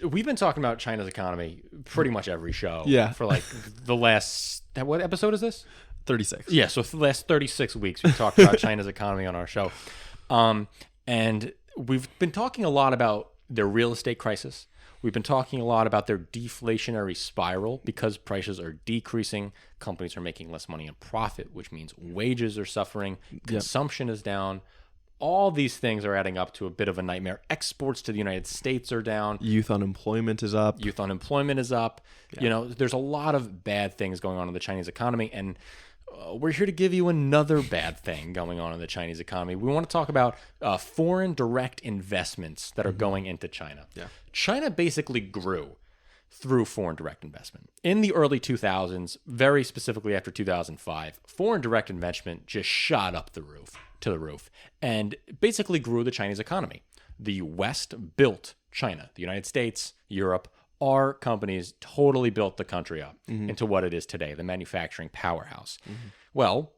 we've been talking about China's economy pretty much every show. Yeah. For like the last, what episode is this? 36. Yeah. So for the last 36 weeks, we've talked about China's economy on our show. And we've been talking a lot about their real estate crisis. We've been talking a lot about their deflationary spiral because prices are decreasing. Companies are making less money in profit, which means wages are suffering. Consumption is down. All these things are adding up to a bit of a nightmare. Exports to the United States are down. Youth unemployment is up. Yeah. There's a lot of bad things going on in the Chinese economy. And we're here to give you another bad thing going on in the Chinese economy. We want to talk about foreign direct investments that are going into China. Yeah. China basically grew through foreign direct investment. In the early 2000s, very specifically after 2005, foreign direct investment just shot up to the roof and basically grew the Chinese economy. The West built China. The United States, Europe, our companies totally built the country up into what it is today, the manufacturing powerhouse. Well,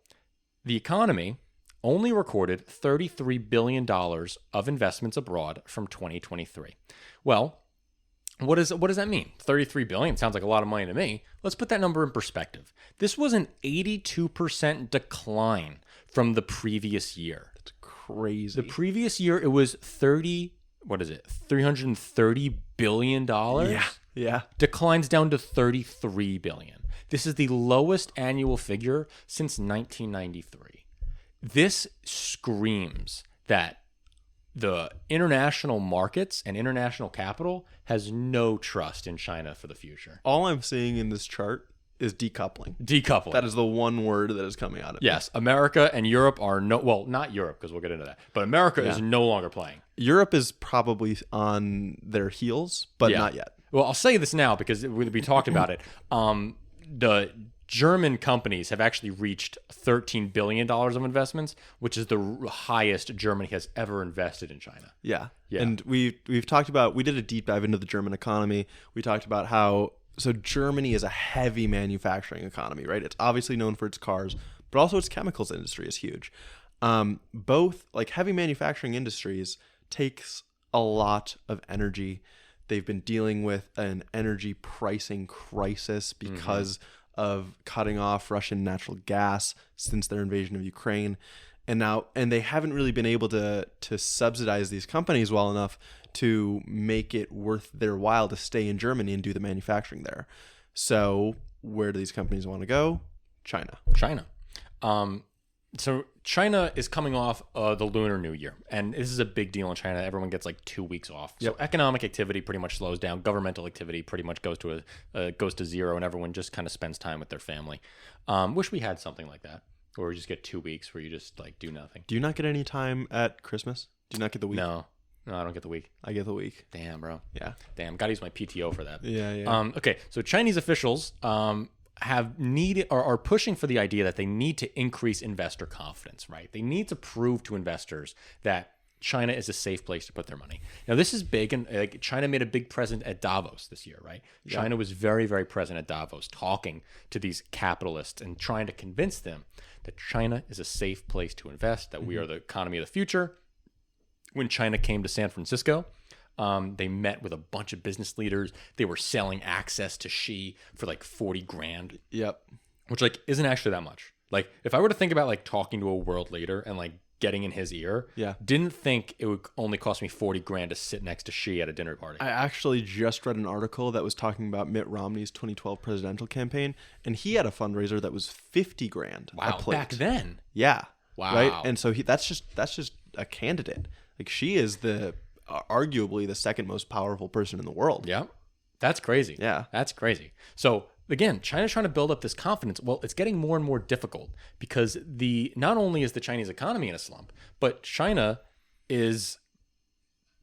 the economy only recorded $33 billion of investments abroad from 2023. Well, what does that mean? $33 billion sounds like a lot of money to me. Let's put that number in perspective. This was an 82% decline from the previous year. It's crazy. The previous year, it was $330 billion? Yeah. Declines down to $33 billion. This is the lowest annual figure since 1993. This screams that the international markets and international capital has no trust in China for the future. All I'm seeing in this chart is decoupling. Decoupling. That is the one word that is coming out of it. Yes, America and Europe are not Europe because we'll get into that, but America is no longer playing. Europe is probably on their heels, but not yet. Well, I'll say this now because we talked about it. The German companies have actually reached $13 billion of investments, which is the highest Germany has ever invested in China. Yeah. And we've talked about, we did a deep dive into the German economy. We talked about how, so Germany is a heavy manufacturing economy, right? It's obviously known for its cars, but also its chemicals industry is huge. Both like heavy manufacturing industries takes a lot of energy. They've been dealing with an energy pricing crisis because of cutting off Russian natural gas since their invasion of Ukraine. And they haven't really been able to subsidize these companies well enough to make it worth their while to stay in Germany and do the manufacturing there. So where do these companies want to go? China. So China is coming off the Lunar New Year, and this is a big deal in China. Everyone gets like 2 weeks off. So economic activity pretty much slows down. Governmental activity pretty much goes to zero, and everyone just kind of spends time with their family. Wish we had something like that, or we just get 2 weeks where you just like do nothing. Do you not get any time at Christmas? Do you not get the week? No, I don't get the week. I get the week. Damn, bro. Yeah. Damn, gotta use my PTO for that. Yeah. Okay, so Chinese officials are pushing for the idea that they need to increase investor confidence, right? They need to prove to investors that China is a safe place to put their money. Now, this is big, and China made a big presence at Davos this year, right? Yeah. China was very, very present at Davos, talking to these capitalists and trying to convince them that China is a safe place to invest, that we are the economy of the future. When China came to San Francisco, they met with a bunch of business leaders. They were selling access to Xi for like $40,000. Yep. Which like isn't actually that much. Like if I were to think about like talking to a world leader and like getting in his ear, didn't think it would only cost me $40,000 to sit next to Xi at a dinner party. I actually just read an article that was talking about Mitt Romney's 2012 presidential campaign, and he had a fundraiser that was $50,000. Wow, back then. Yeah. Wow. Right. And so that's just a candidate. Like Xi is arguably the second most powerful person in the world. Yeah. That's crazy. Yeah. That's crazy. So again, China's trying to build up this confidence. Well, it's getting more and more difficult because not only is the Chinese economy in a slump, but China is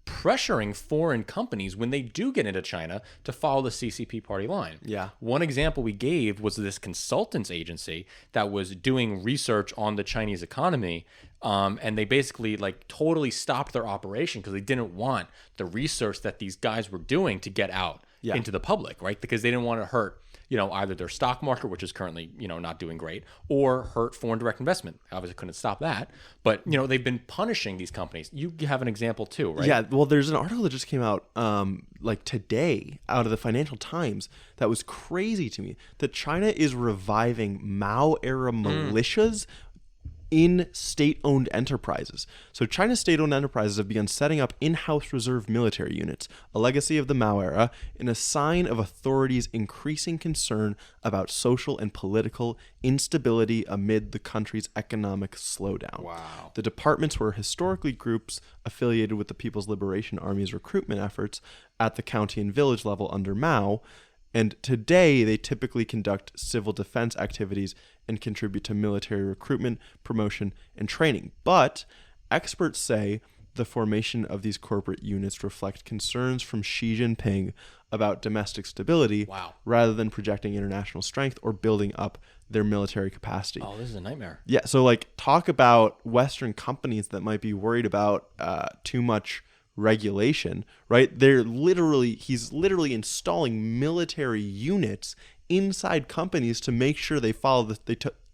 pressuring foreign companies when they do get into China to follow the CCP party line. Yeah. One example we gave was this consultants agency that was doing research on the Chinese economy. And they basically like totally stopped their operation because they didn't want the research that these guys were doing to get out into the public, right? Because they didn't want to hurt either their stock market, which is currently, not doing great, or hurt foreign direct investment. Obviously couldn't stop that. But, they've been punishing these companies. You have an example too, right? Yeah, well, there's an article that just came out like today out of the Financial Times that was crazy to me, that China is reviving Mao-era militias in state-owned enterprises. So China's state-owned enterprises have begun setting up in-house reserve military units, a legacy of the Mao era, in a sign of authorities' increasing concern about social and political instability amid the country's economic slowdown. Wow. The departments were historically groups affiliated with the People's Liberation Army's recruitment efforts at the county and village level under Mao, and today they typically conduct civil defense activities and contribute to military recruitment, promotion, and training. But experts say the formation of these corporate units reflect concerns from Xi Jinping about domestic stability rather than projecting international strength or building up their military capacity. Oh, this is a nightmare. Yeah, so talk about Western companies that might be worried about too much regulation, right? He's literally installing military units inside companies to make sure they follow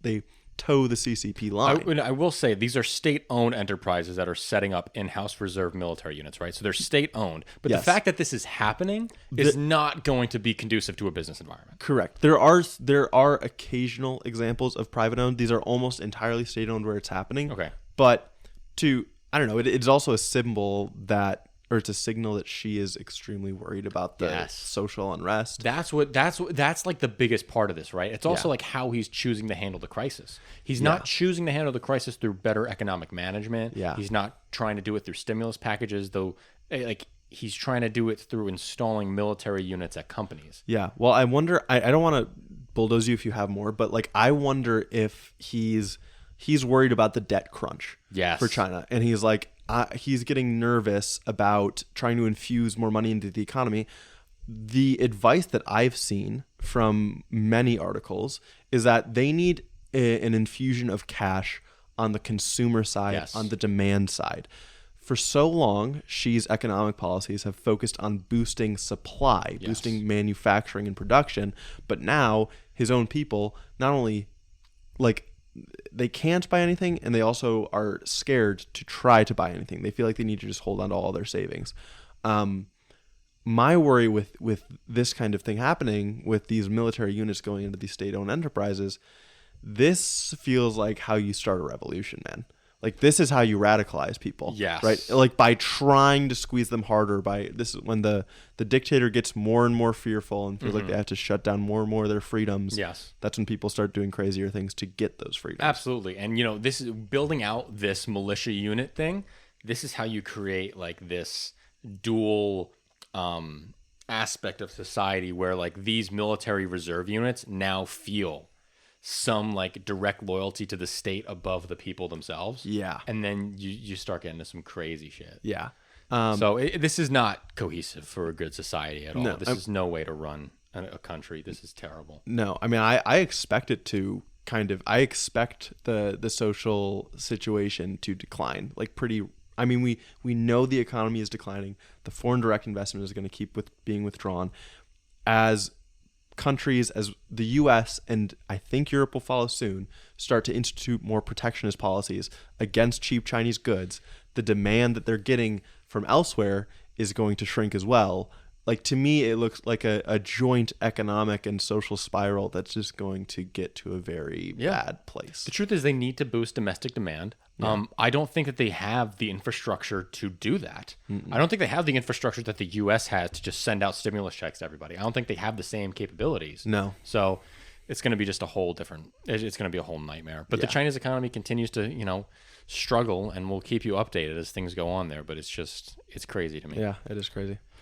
they toe the CCP line. I will say these are state-owned enterprises that are setting up in-house reserve military units, right? So they're state-owned, but the fact that this is happening is not going to be conducive to a business environment. Correct. There are occasional examples of private-owned. These are almost entirely state-owned where it's happening. Okay, but I don't know. It's also a symbol it's a signal that she is extremely worried about the social unrest. That's like the biggest part of this, right? It's also like how he's choosing to handle the crisis. He's not choosing to handle the crisis through better economic management. Yeah. He's not trying to do it through stimulus packages, though. He's trying to do it through installing military units at companies. Yeah. Well, I wonder. I don't want to bulldoze you if you have more, but I wonder if he's worried about the debt crunch for China, and he's getting nervous about trying to infuse more money into the economy. The advice that I've seen from many articles is that they need an infusion of cash on the consumer side, on the demand side. For so long, Xi's economic policies have focused on boosting supply, boosting manufacturing and production, but now his own people not only they can't buy anything, and they also are scared to try to buy anything. They feel like they need to just hold on to all their savings. My worry with this kind of thing happening, with these military units going into these state-owned enterprises, this feels like how you start a revolution, man. This is how you radicalize people. Yes. Right? By trying to squeeze them harder. This is when the dictator gets more and more fearful and feels like they have to shut down more and more of their freedoms. Yes. That's when people start doing crazier things to get those freedoms. Absolutely. And, this is building out this militia unit thing. This is how you create this dual aspect of society where these military reserve units now feel some direct loyalty to the state above the people themselves. Yeah. And then you start getting into some crazy shit. Yeah. So this is not cohesive for a good society at all. No, this is no way to run a country. This is terrible. No, I mean, I expect it to I expect the social situation to decline we know the economy is declining. The foreign direct investment is going to keep being withdrawn as countries, as the U.S. and I think Europe will follow soon, start to institute more protectionist policies against cheap Chinese goods. The demand that they're getting from elsewhere is going to shrink as well. To me, it looks like a joint economic and social spiral that's just going to get to a very bad place. The truth is they need to boost domestic demand. Yeah. I don't think that they have the infrastructure to do that. I don't think they have the infrastructure that the U.S. has to just send out stimulus checks to everybody. I don't think they have the same capabilities. No. So it's going to be just it's going to be a whole nightmare. But the Chinese economy continues to, struggle, and we'll keep you updated as things go on there. But it's crazy to me. Yeah, it is crazy.